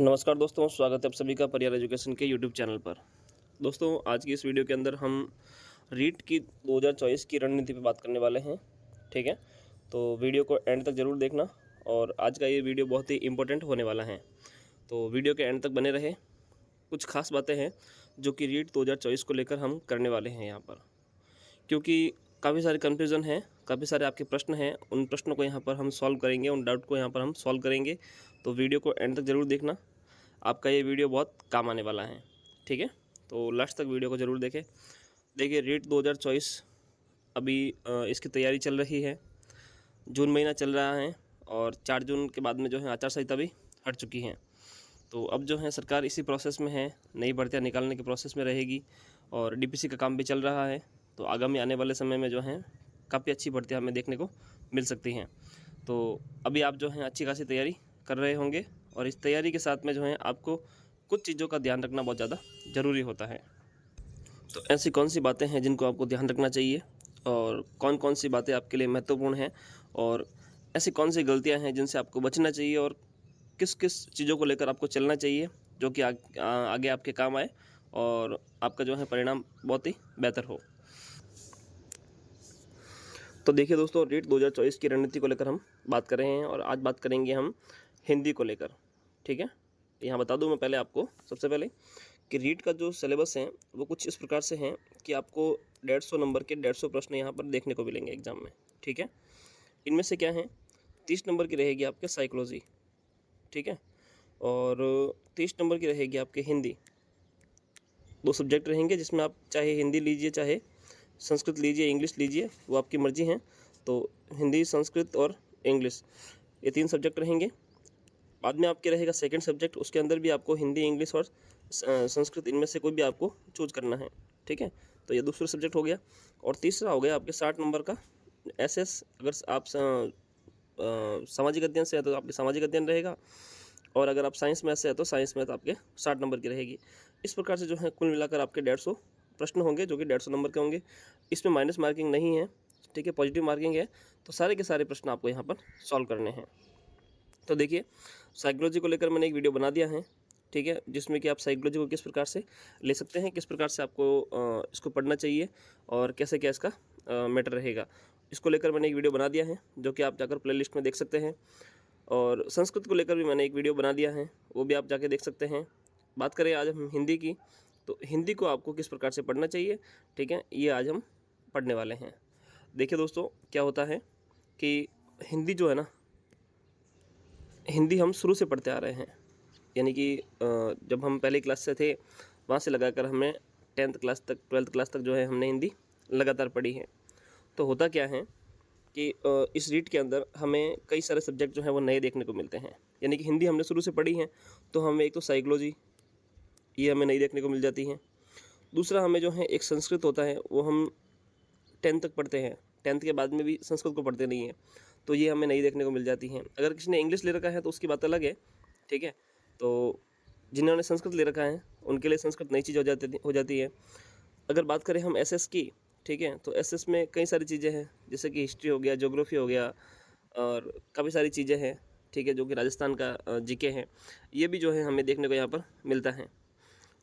नमस्कार दोस्तों, स्वागत है आप सभी का परिवार एजुकेशन के यूट्यूब चैनल पर। दोस्तों, आज की इस वीडियो के अंदर हम रीट की 2024 की रणनीति पे बात करने वाले हैं। ठीक है, तो वीडियो को एंड तक ज़रूर देखना और आज का ये वीडियो बहुत ही इम्पोर्टेंट होने वाला है, तो वीडियो के एंड तक बने रहे। कुछ खास बातें हैं जो कि रीट 2024 को लेकर हम करने वाले हैं यहाँ पर, क्योंकि काफ़ी सारे कन्फ्यूज़न हैं, काफ़ी सारे आपके प्रश्न हैं। उन प्रश्नों को यहाँ पर हम सॉल्व करेंगे, उन डाउट को यहाँ पर हम सॉल्व करेंगे। तो वीडियो को एंड तक ज़रूर देखना, आपका ये वीडियो बहुत काम आने वाला है। ठीक है, तो लास्ट तक वीडियो को ज़रूर देखें। देखिए, रीट 2024 अभी इसकी तैयारी चल रही है। जून महीना चल रहा है और 4 जून के बाद में जो है आचार संहिता भी हट चुकी है। तो अब जो है सरकार इसी प्रोसेस में है, नई भर्तियाँ निकालने के प्रोसेस में रहेगी और डीपीसी का काम भी चल रहा है। तो आगामी आने वाले समय में जो है काफ़ी अच्छी भर्तियाँ हमें देखने को मिल सकती हैं। तो अभी आप जो हैं अच्छी खासी तैयारी कर रहे होंगे और इस तैयारी के साथ में जो है आपको कुछ चीज़ों का ध्यान रखना बहुत ज़्यादा ज़रूरी होता है। तो ऐसी कौन सी बातें हैं जिनको आपको ध्यान रखना चाहिए और कौन कौन सी बातें आपके लिए महत्वपूर्ण हैं और ऐसी कौन सी गलतियां हैं जिनसे आपको बचना चाहिए और किस किस चीज़ों को लेकर आपको चलना चाहिए जो कि आगे आपके काम आए और आपका जो है परिणाम बहुत ही बेहतर हो। तो देखिए दोस्तों, रीट 2024 की रणनीति को लेकर हम बात कर रहे हैं और आज बात करेंगे हम हिंदी को लेकर। ठीक है, यहाँ बता दूँ मैं पहले आपको सबसे पहले कि रीट का जो सिलेबस है वो कुछ इस प्रकार से है कि आपको 150 नंबर के 150 प्रश्न यहाँ पर देखने को मिलेंगे एग्जाम में। ठीक है, इनमें से क्या है, 30 नंबर की रहेगी आपके साइकोलॉजी। ठीक है, और 30 नंबर की रहेगी आपके हिंदी। दो सब्जेक्ट रहेंगे जिसमें आप चाहे हिंदी लीजिए, चाहे संस्कृत लीजिए, इंग्लिश लीजिए, वो आपकी मर्ज़ी है। तो हिंदी, संस्कृत और इंग्लिश, ये 3 सब्जेक्ट रहेंगे। बाद में आपके रहेगा सेकंड सब्जेक्ट, उसके अंदर भी आपको हिंदी, इंग्लिश और संस्कृत, इनमें से कोई भी आपको चूज करना है। ठीक है, तो ये दूसरा सब्जेक्ट हो गया। और तीसरा हो गया आपके 60 नंबर का एसएस। अगर आप सामाजिक अध्ययन से है तो आपके सामाजिक अध्ययन रहेगा और अगर आप साइंस मैथ से है तो साइंस मैथ आपके 60 नंबर की रहेगी। इस प्रकार से जो है कुल मिलाकर आपके 150 प्रश्न होंगे जो कि 150 नंबर के होंगे। इसमें माइनस मार्किंग नहीं है। ठीक है, पॉजिटिव मार्किंग है। तो सारे के सारे प्रश्न आपको यहाँ पर सॉल्व करने हैं। तो देखिए, साइकोलॉजी को लेकर मैंने एक वीडियो बना दिया है। ठीक है, जिसमें कि आप साइकोलॉजी को किस प्रकार से ले सकते हैं, किस प्रकार से आपको इसको पढ़ना चाहिए और कैसे क्या इसका मैटर रहेगा, इसको लेकर मैंने एक वीडियो बना दिया है जो कि आप जाकर प्लेलिस्ट में देख सकते हैं। और संस्कृत को लेकर भी मैंने एक वीडियो बना दिया है, वो भी आप जाके देख सकते हैं। बात करें आज हम हिंदी की, तो हिंदी को आपको किस प्रकार से पढ़ना चाहिए, ठीक है, ये आज हम पढ़ने वाले हैं। देखिए दोस्तों, क्या होता है कि हिंदी जो है ना, हिंदी हम शुरू से पढ़ते आ रहे हैं। यानी कि जब हम पहले क्लास से थे वहाँ से लगाकर हमें 10th क्लास तक, 12th क्लास तक जो है हमने हिंदी लगातार पढ़ी है। तो होता क्या है कि इस रीट के अंदर हमें कई सारे सब्जेक्ट जो हैं वो नए देखने को मिलते हैं। यानी कि हिंदी हमने शुरू से पढ़ी है तो हमें एक तो साइकोलॉजी, ये हमें नई देखने को मिल जाती है। दूसरा हमें जो है एक संस्कृत होता है, वो हम 10th तक पढ़ते हैं, 10th के बाद में भी संस्कृत को पढ़ते नहीं हैं, तो ये हमें नई देखने को मिल जाती हैं। अगर किसी ने इंग्लिश ले रखा है तो उसकी बात अलग है। ठीक है, तो जिन्होंने संस्कृत ले रखा है उनके लिए संस्कृत नई चीज़ हो जाती है। अगर बात करें हम एसएस की, ठीक है, तो एसएस में कई सारी चीज़ें हैं, जैसे कि हिस्ट्री हो गया, ज्योग्राफी हो गया और काफ़ी सारी चीज़ें हैं। ठीक है, जो कि राजस्थान का जीके है, ये भी जो है हमें देखने को यहाँ पर मिलता है।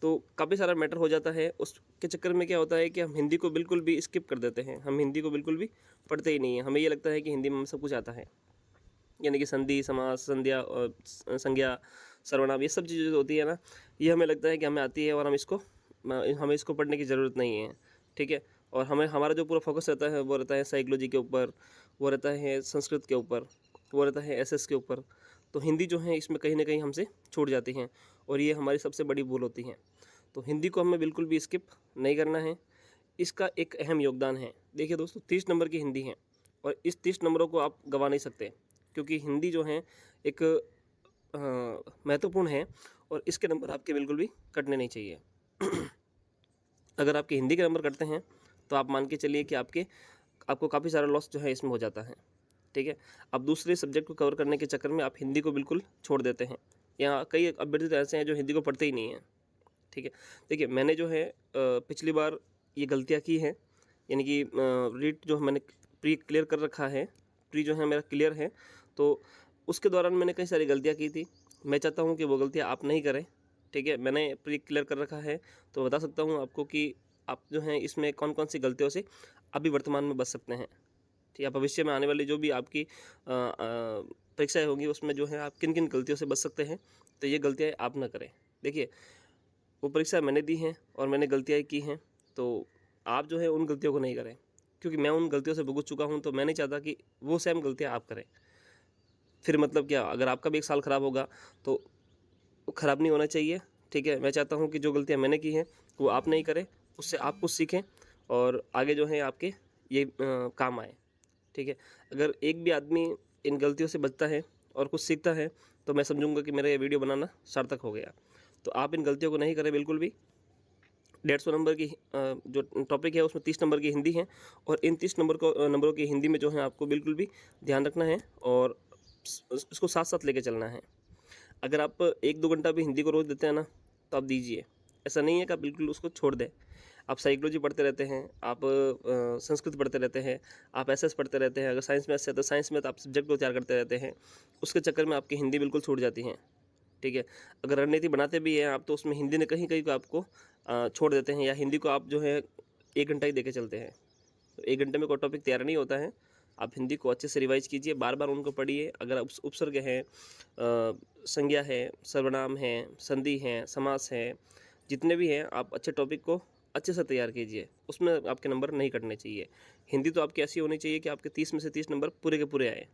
तो काफ़ी सारा मैटर हो जाता है। उसके चक्कर में क्या होता है कि हम हिंदी को बिल्कुल भी स्किप कर देते हैं, हम हिंदी को बिल्कुल भी पढ़ते ही नहीं हैं। हमें ये लगता है कि हिंदी में हमें सब कुछ आता है, यानी कि संधि, समास, संध्या और संज्ञा, सर्वनाम, ये सब चीज़ें जो होती है ना, ये हमें लगता है कि हमें आती है और हमें इसको पढ़ने की ज़रूरत नहीं है। ठीक है, और हमारा जो पूरा फोकस रहता है वो रहता है साइकोलॉजी के ऊपर, वो रहता है संस्कृत के ऊपर, वो रहता है एसएस के ऊपर। तो हिंदी जो है इसमें कहीं ना कहीं हमसे छूट जाती हैं और ये हमारी सबसे बड़ी भूल होती है। तो हिंदी को हमें बिल्कुल भी स्किप नहीं करना है, इसका एक अहम योगदान है। देखिए दोस्तों, 30 नंबर की हिंदी है और इस 30 नंबरों को आप गंवा नहीं सकते, क्योंकि हिंदी जो है एक महत्वपूर्ण है और इसके नंबर आपके बिल्कुल भी कटने नहीं चाहिए। अगर आपके हिंदी के नंबर कटते हैं तो आप मान के चलिए कि आपको काफ़ी सारा लॉस जो है इसमें हो जाता है। ठीक है, अब दूसरे सब्जेक्ट को कवर करने के चक्कर में आप हिंदी को बिल्कुल छोड़ देते हैं। यहाँ कई अभ्यर्थी तो ऐसे हैं जो हिंदी को पढ़ते ही नहीं हैं। ठीक है, देखिए मैंने जो है पिछली बार ये गलतियाँ की हैं, यानी कि रीट जो मैंने प्री क्लियर कर रखा है, प्री जो है मेरा क्लियर है, तो उसके दौरान मैंने कई सारी गलतियाँ की थी मैं चाहता हूँ कि वो गलतियाँ आप नहीं करें, ठीक है। मैंने प्री क्लियर कर रखा है, तो बता सकता हूँ आपको कि आप जो हैं इसमें कौन कौन सी गलतियों से अभी वर्तमान में बच सकते हैं, ठीक है। भविष्य में आने वाली जो भी आपकी परीक्षाएँ होंगी उसमें जो है आप किन किन गलतियों से बच सकते हैं, तो ये गलतियाँ आप ना करें। देखिए, वो परीक्षा मैंने दी हैं और मैंने गलतियाँ की हैं, तो आप जो है उन गलतियों को नहीं करें, क्योंकि मैं उन गलतियों से भुगत चुका हूँ, तो मैं नहीं चाहता कि वो सेम गलतियाँ आप करें। फिर मतलब क्या, अगर आपका भी एक साल ख़राब होगा तो वो ख़राब नहीं होना चाहिए, ठीक है। मैं चाहता हूँ कि जो गलतियाँ मैंने की हैं वो आप नहीं करें, उससे आप कुछ सीखें और आगे जो है आपके ये काम आए, ठीक है। अगर एक भी आदमी इन गलतियों से बचता है और कुछ सीखता है, तो मैं समझूंगा कि मेरा ये वीडियो बनाना सार्थक हो गया। तो आप इन गलतियों को नहीं करें बिल्कुल भी। 150 नंबर की जो टॉपिक है उसमें 30 नंबर की हिंदी है, और इन 30 नंबरों की हिंदी में जो है आपको बिल्कुल भी ध्यान रखना है और इसको साथ साथ लेके चलना है। अगर आप 1-2 घंटा भी हिंदी को रोज़ देते हैं ना, तो आप दीजिए। ऐसा नहीं है कि आप बिल्कुल उसको छोड़ दें। आप साइकोलॉजी पढ़ते रहते हैं, आप संस्कृत पढ़ते रहते हैं, आप एसएस पढ़ते रहते हैं, अगर साइंस में से है तो साइंस में तो आप सब्जेक्ट को तैयार करते रहते हैं, उसके चक्कर में आपकी हिंदी बिल्कुल छूट जाती है, ठीक है। अगर रणनीति बनाते भी हैं आप, तो उसमें हिंदी ने कहीं कहीं को आपको छोड़ देते हैं, या हिंदी को आप जो है 1 घंटा ही दे के चलते हैं। तो 1 घंटे में कोई टॉपिक तैयार नहीं होता है। आप हिंदी को अच्छे से रिवाइज कीजिए, बार बार उनको पढ़िए। अगर उपसर्ग है, संज्ञा है, सर्वनाम है, संधि है, समास है, जितने भी हैं, आप अच्छे टॉपिक को अच्छे से तैयार कीजिए, उसमें आपके नंबर नहीं कटने चाहिए। हिंदी तो आपकी ऐसी होनी चाहिए कि आपके 30 में से 30 नंबर पूरे के पूरे आए।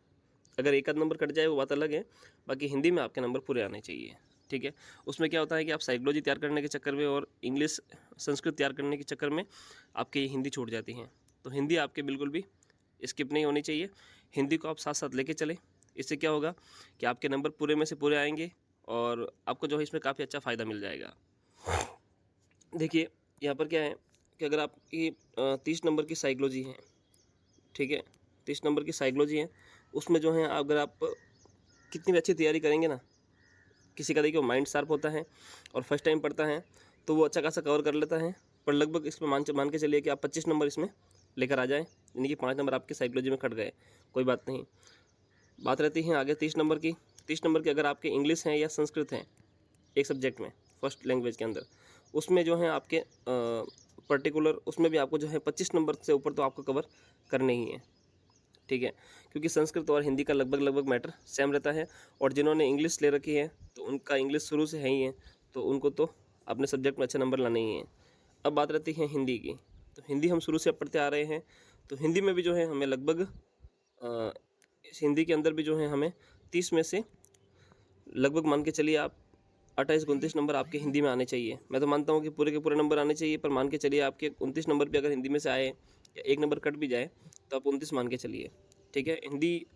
अगर एक आध नंबर कट जाए वो बात अलग है, बाकी हिंदी में आपके नंबर पूरे आने चाहिए, ठीक है। उसमें क्या होता है कि आप साइकोलॉजी तैयार करने के चक्कर में और इंग्लिश संस्कृत तैयार करने के चक्कर में आपकी ये हिंदी छूट जाती हैं। तो हिंदी आपके बिल्कुल भी स्किप नहीं होनी चाहिए। हिंदी को आप साथ साथ लेके चलें। इससे क्या होगा कि आपके नंबर पूरे में से पूरे आएंगे और आपको जो है इसमें काफ़ी अच्छा फ़ायदा मिल जाएगा। देखिए, यहाँ पर क्या है कि अगर आपकी 30 नंबर की साइकोलॉजी है, ठीक है, 30 नंबर की साइकोलॉजी है, उसमें जो है अगर आप कितनी भी अच्छी तैयारी करेंगे ना, किसी का देखिए माइंड शार्प होता है और फर्स्ट टाइम पढ़ता है तो वो अच्छा खासा कवर कर लेता है, पर लगभग इसमें मान के चलिए कि आप 25 नंबर इसमें लेकर आ जाएं, यानी कि 5 नंबर आपकी साइकोलॉजी में कट गए, कोई बात नहीं। बात रहती है आगे 30 नंबर की। 30 नंबर की अगर आपके इंग्लिश हैं या संस्कृत हैं एक सब्जेक्ट में, फर्स्ट लैंग्वेज के अंदर, उसमें जो है आपके पर्टिकुलर उसमें भी आपको जो है 25 नंबर से ऊपर तो आपको कवर करने ही है, ठीक है। क्योंकि संस्कृत और हिंदी का लगभग मैटर सेम रहता है, और जिन्होंने इंग्लिश ले रखी है तो उनका इंग्लिश शुरू से है ही है, तो उनको तो अपने सब्जेक्ट में अच्छे नंबर लाने ही हैं। अब बात रहती है हिंदी की, तो हिंदी हम शुरू से पढ़ते आ रहे हैं, तो हिंदी में भी जो है हमें लगभग इस हिंदी के अंदर भी जो है हमें 30 में से लगभग मान के चलिए आप 28-29 नंबर आपके हिंदी में आने चाहिए। मैं तो मानता हूँ कि पूरे के पूरे नंबर आने चाहिए, पर मान के चलिए आपके 29 नंबर भी अगर हिंदी में से आए या एक नंबर कट भी जाए तो आप 29 मान के चलिए, ठीक है। हिंदी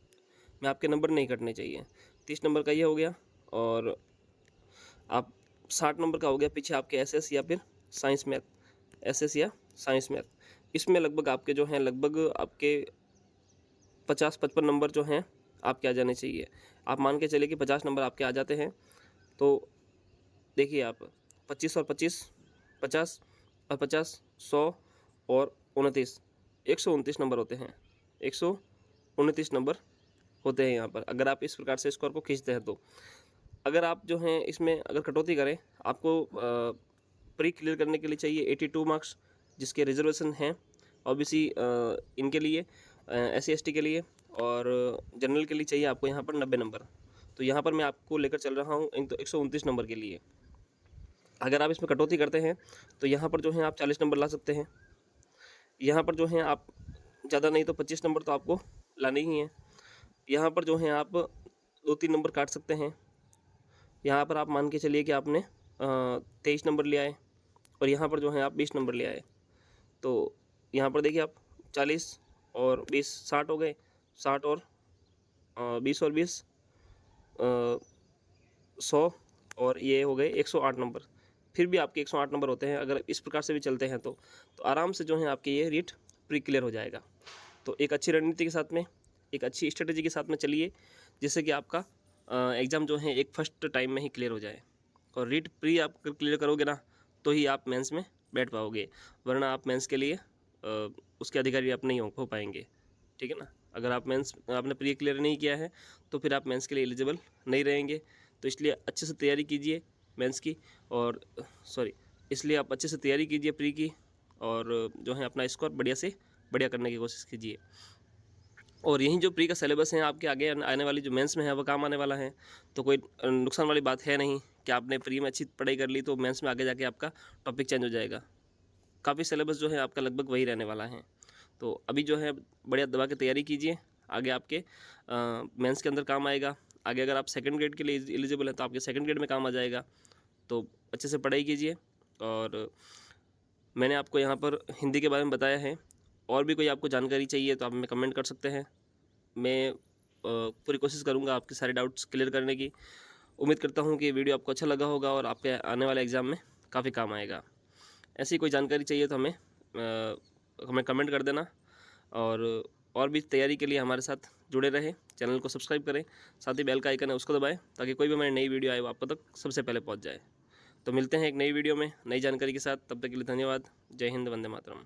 में आपके नंबर नहीं कटने चाहिए। 30 नंबर का ये हो गया, और आप 60 नंबर का हो गया पीछे आपके एसएस या फिर साइंस मैथ, एसएस या साइंस मैथ। इसमें लगभग आपके जो हैं लगभग आपके 50-55 नंबर जो हैं आपके आ जाने चाहिए। आप मान के चलिए कि 50 नंबर आपके आ जाते हैं, तो देखिए आप 25 और 25, 50 और 50, 100 और 29, 129 नंबर होते हैं। 129 नंबर होते हैं यहाँ पर, अगर आप इस प्रकार से स्कोर को खींचते हैं तो। अगर आप जो हैं इसमें अगर कटौती करें, आपको प्री क्लियर करने के लिए चाहिए 82 मार्क्स, जिसके रिजर्वेशन हैं ओबीसी इनके लिए, SC ST के लिए, और जनरल के लिए चाहिए आपको यहाँ पर 90 नंबर। तो यहाँ पर मैं आपको लेकर चल रहा हूँ 129 नंबर के लिए। अगर आप इसमें कटौती करते हैं तो यहाँ पर जो है आप 40 नंबर ला सकते हैं। यहाँ पर जो है आप ज़्यादा नहीं तो 25 नंबर तो आपको लाने ही हैं। यहाँ पर जो है आप 2-3 नंबर काट सकते हैं। यहाँ पर आप मान के चलिए कि आपने 23 नंबर ले आए, और यहाँ पर जो है आप 20 नंबर ले आए, तो यहाँ पर देखिए आप 40 और 20 60 हो गए, 60 और 20 और 20 100, और ये हो गए 108 नंबर। फिर भी आपके 108 नंबर होते हैं। अगर इस प्रकार से भी चलते हैं तो आराम से जो है आपके ये रीट प्री क्लियर हो जाएगा। तो एक अच्छी रणनीति के साथ में, एक अच्छी स्ट्रेटजी के साथ में चलिए, जिससे कि आपका एग्ज़ाम जो है एक फर्स्ट टाइम में ही क्लियर हो जाए। और रीट प्री आप क्लियर करोगे ना, तो ही आप मेंस में बैठ पाओगे, वरना आप मेंस के लिए उसके अधिकारी आप नहीं हो पाएंगे, ठीक है ना। अगर आप मेंस आपने प्री क्लियर नहीं किया है तो फिर आप मेंस के लिए एलिजिबल नहीं रहेंगे। तो इसलिए अच्छे से तैयारी कीजिए मेंस की, और इसलिए आप अच्छे से तैयारी कीजिए प्री की, और जो है अपना स्कोर बढ़िया से बढ़िया करने की कोशिश कीजिए। और यही जो प्री का सिलेबस है आपके आगे आने वाली जो मेंस में है वो काम आने वाला है, तो कोई नुकसान वाली बात है नहीं कि आपने प्री में अच्छी पढ़ाई कर ली तो मेंस में आगे जाके आपका टॉपिक चेंज हो जाएगा। काफ़ी सिलेबस जो है आपका लगभग वही रहने वाला है। तो अभी जो है बढ़िया दबा के तैयारी कीजिए, आगे आपके मेंस के अंदर काम आएगा। आगे अगर आप सेकंड ग्रेड के लिए एलिजिबल हैं तो आपके सेकंड ग्रेड में काम आ जाएगा। तो अच्छे से पढ़ाई कीजिए। और मैंने आपको यहाँ पर हिंदी के बारे में बताया है, और भी कोई आपको जानकारी चाहिए तो आप हमें कमेंट कर सकते हैं। मैं पूरी कोशिश करूँगा आपके सारे डाउट्स क्लियर करने की। उम्मीद करता हूँ कि ये वीडियो आपको अच्छा लगा होगा और आपके आने वाले एग्ज़ाम में काफ़ी काम आएगा। ऐसी कोई जानकारी चाहिए तो हमें कमेंट कर देना, और भी तैयारी के लिए हमारे साथ जुड़े रहें। चैनल को सब्सक्राइब करें, साथ ही बेल का आइकन है उसको दबाएं ताकि कोई भी हमारी नई वीडियो आए वो आप तक सबसे पहले पहुंच जाए। तो मिलते हैं एक नई वीडियो में नई जानकारी के साथ, तब तक के लिए धन्यवाद। जय हिंद, वंदे मातरम।